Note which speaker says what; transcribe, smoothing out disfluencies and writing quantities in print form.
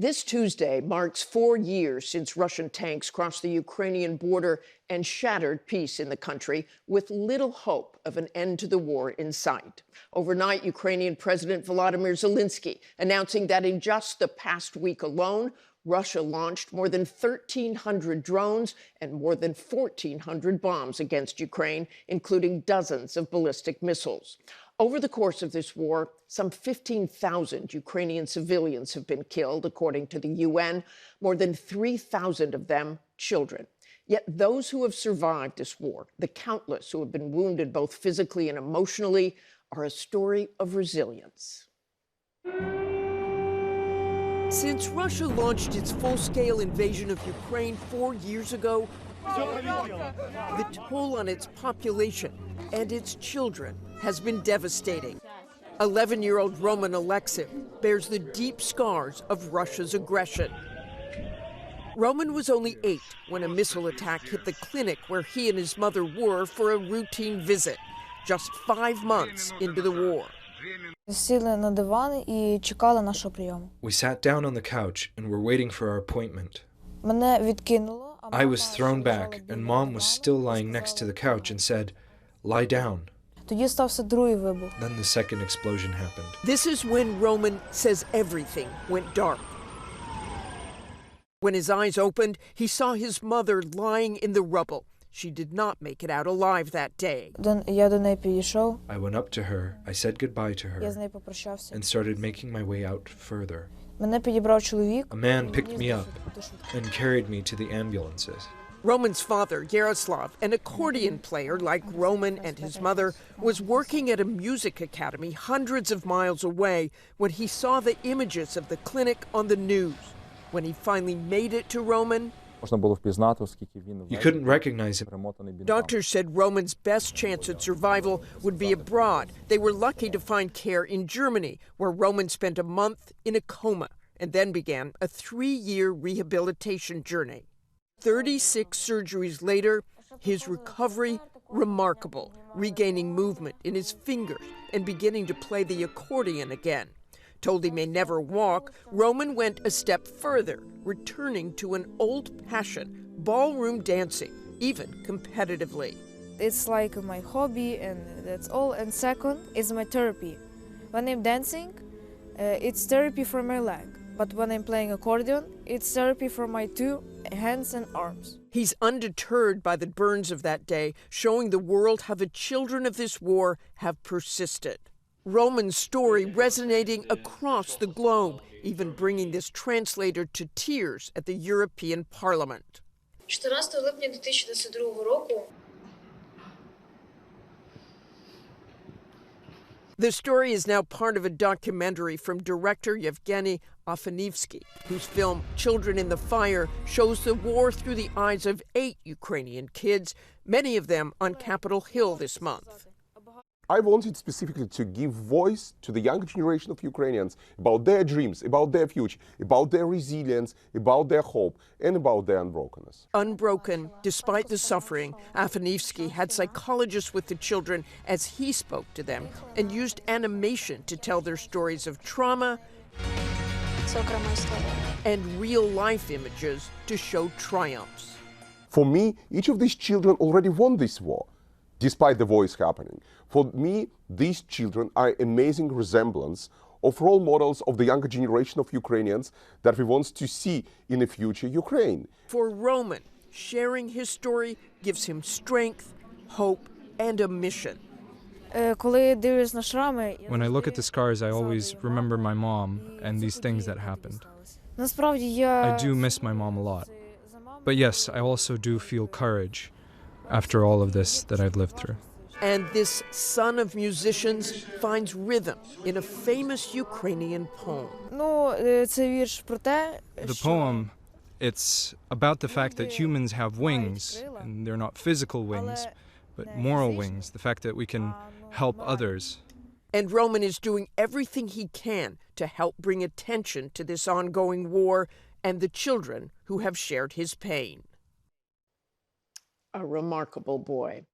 Speaker 1: This Tuesday marks 4 years since Russian tanks crossed the Ukrainian border and shattered peace in the country, with little hope of an end to the war in sight. Overnight, Ukrainian President Volodymyr Zelensky announcing that in just the past week alone, Russia launched more than 1,300 drones and more than 1,400 bombs against Ukraine, including dozens of ballistic missiles. Over the course of this war, some 15,000 Ukrainian civilians have been killed, according to the UN, more than 3,000 of them children. Yet those who have survived this war, the countless who have been wounded both physically and emotionally, are a story of resilience. Since Russia launched its full-scale invasion of Ukraine 4 years ago, the toll on its population and its children has been devastating. 11-year-old Roman Alexiv bears the deep scars of Russia's aggression. Roman was only 8 when a missile attack hit the clinic where he and his mother were for a routine visit, just 5 months into the war.
Speaker 2: We sat down on the couch and were waiting for our appointment. I was thrown back, and Mom was still lying next to the couch and said, "Lie down." Then the second explosion happened.
Speaker 1: This is when Roman says everything went dark. When his eyes opened, he saw his mother lying in the rubble. She did not make it out alive that day.
Speaker 2: I went up to her, I said goodbye to her, and started making my way out further. A man picked me up and carried me to the ambulances.
Speaker 1: Roman's father, Yaroslav, an accordion player like Roman and his mother, was working at a music academy hundreds of miles away when he saw the images of the clinic on the news. When he finally made it to Roman,
Speaker 2: you couldn't recognize him.
Speaker 1: Doctors said Roman's best chance at survival would be abroad. They were lucky to find care in Germany, where Roman spent a month in a coma and then began a 3-year rehabilitation journey. 36 surgeries later, his recovery remarkable, regaining movement in his fingers and beginning to play the accordion again. Told he may never walk, Roman went a step further, returning to an old passion, ballroom dancing, even competitively.
Speaker 3: It's like my hobby, and that's all. And second is my therapy. When I'm dancing, it's therapy for my leg. But when I'm playing accordion, it's therapy for my 2 hands and arms.
Speaker 1: He's undeterred by the burns of that day, showing the world how the children of this war have persisted. Roman's story resonating across the globe, even bringing this translator to tears at the European Parliament.
Speaker 3: 14 липня 2022 року.
Speaker 1: The story is now part of a documentary from director Yevgeny Afanivsky, whose film Children in the Fire shows the war through the eyes of 8 Ukrainian kids, many of them on Capitol Hill this month.
Speaker 4: I wanted specifically to give voice to the younger generation of Ukrainians about their dreams, about their future, about their resilience, about their hope, and about their unbrokenness.
Speaker 1: Unbroken, despite the suffering, Afanivsky had psychologists with the children as he spoke to them and used animation to tell their stories of trauma and real-life images to show triumphs.
Speaker 4: For me, each of these children already won this war, despite the war is happening. For me, these children are amazing resemblance of role models of the younger generation of Ukrainians that we want to see in the future Ukraine.
Speaker 1: For Roman, sharing his story gives him strength, hope, and a mission.
Speaker 5: When I look at the scars, I always remember my mom and these things that happened. I do miss my mom a lot. But yes, I also do feel courage after all of this that I've lived through.
Speaker 1: And this son of musicians finds rhythm in a famous Ukrainian poem.
Speaker 5: The poem, it's about the fact that humans have wings, and they're not physical wings, but moral wings, the fact that we can help others.
Speaker 1: And Roman is doing everything he can to help bring attention to this ongoing war and the children who have shared his pain. A remarkable boy.